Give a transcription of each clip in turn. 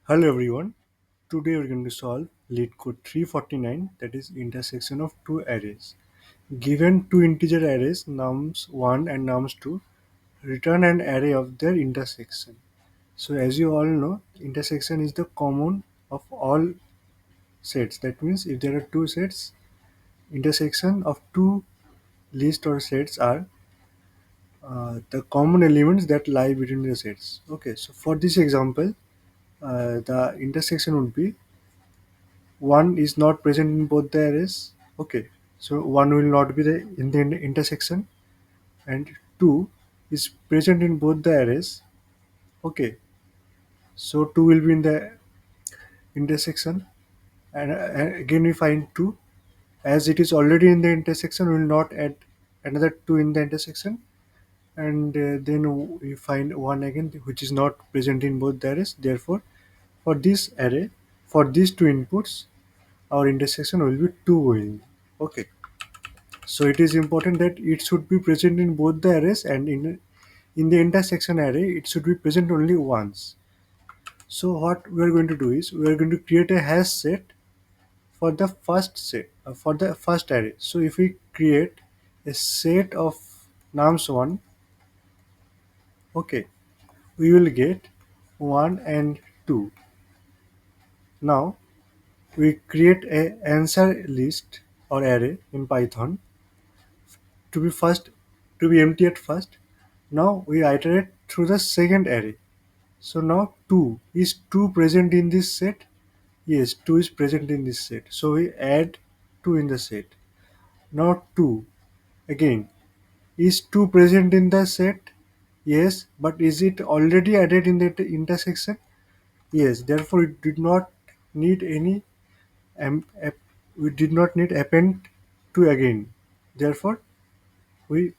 Hello everyone. Today we're going to solve Leetcode 349, that is intersection of two arrays. Given two integer arrays nums1 and nums2, return an array of their intersection. So as you all know, intersection is the common of all sets. That means if there are two sets, intersection of two lists or sets are the common elements that lie between the sets. Okay, so for this example, the intersection would be one is not present in both the arrays. Okay, so one will not be the in the intersection, and two is present in both the arrays. Okay, so two will be in the intersection, and again we find two. As it is already in the intersection, we will not add another two in the intersection, and then we find one again which is not present in both the arrays. Therefore, for this array, for these two inputs, our intersection will be two only. Okay. So it is important that it should be present in both the arrays, and in the intersection array it should be present only once. So what we are going to do is we are going to create a hash set for the first set for the first array. So if we create a set of nums1, okay, we will get 1 and 2. Now we create a answer list or array in Python to be first to be empty at first. Now we iterate through the second array. So now 2 is 2 present in this set? Yes, 2 is present in this set. So we add 2 in the set. Now 2 again, is 2 present in the set? Yes, but is it already added in the intersection? Yes, therefore it did not need any we did not need append to again. Therefore we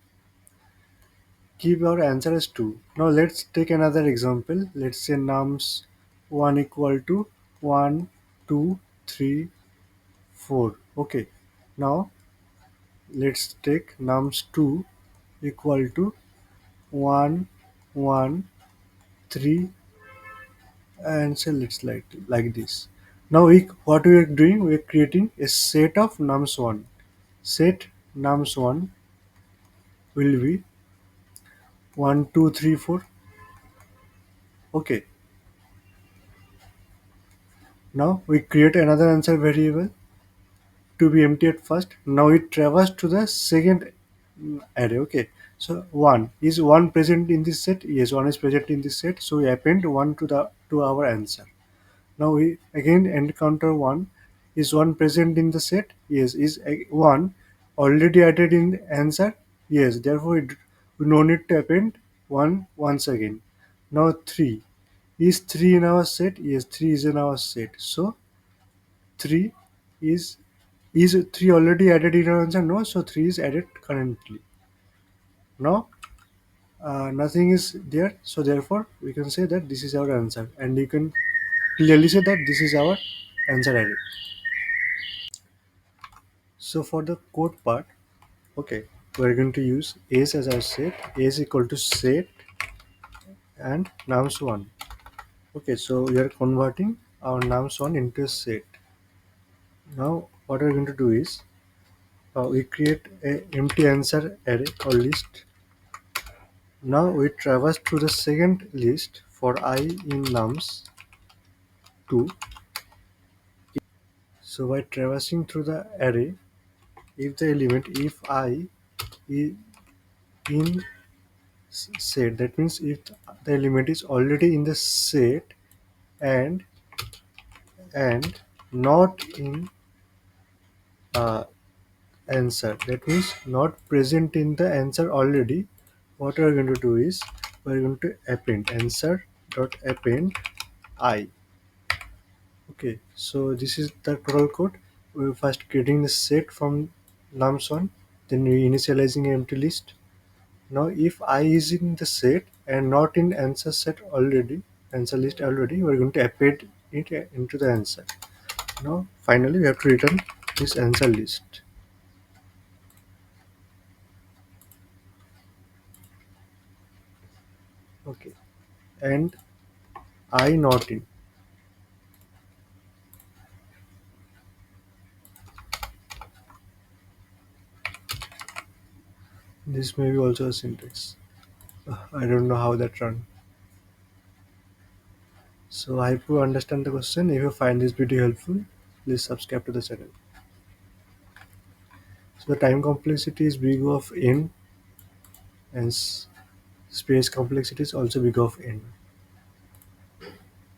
keep our answer as 2. Now let's take another example. Let's say nums 1 equal to 1, 2, 3, 4. Okay. Now let's take nums 2 equal to 1, 1, 3, and say let's like this. Now what we are doing, we are creating a set of nums 1. Set nums 1 will be 1, 2, 3, 4. Okay. Now we create another answer variable to be empty at first. Now it travels to the second array. Okay, so one is one present in this set? Yes, one is present in this set, so we append one to the to our answer. Now we again encounter one. Is one present in the set? Yes. Is one already added in the answer? Yes, therefore we no need to append one once again. Now 3 is 3 in our set? Yes, 3 is in our set, so 3 is is 3 already added in our answer? No, so 3 is added currently. Now nothing is there, so therefore we can say that this is our answer, and you can clearly say that this is our answer array. So for the code part, okay, we're going to use as our set. As equal to set and nums1. Okay, so we are converting our nums1 into a set. Now what we're going to do is we create a empty answer array or list. Now we traverse through the second list for I in nums 2. So by traversing through the array, if I is in set, that means if the element is already in the set and not in uh, answer, that means not present in the answer already, what we are going to do is we are going to append answer dot append I. Okay, so this is the total code. We're first creating the set from nums1, then we initializing an empty list. Now if I is in the set and not in answer set already, answer list already, we're going to append it into the answer. Now finally we have to return this answer list. Okay, and I not in. This may be also a syntax. I don't know how that run. So I hope you understand the question. If you find this video helpful, please subscribe to the channel. So the time complexity is big of n, and space complexity is also big of n.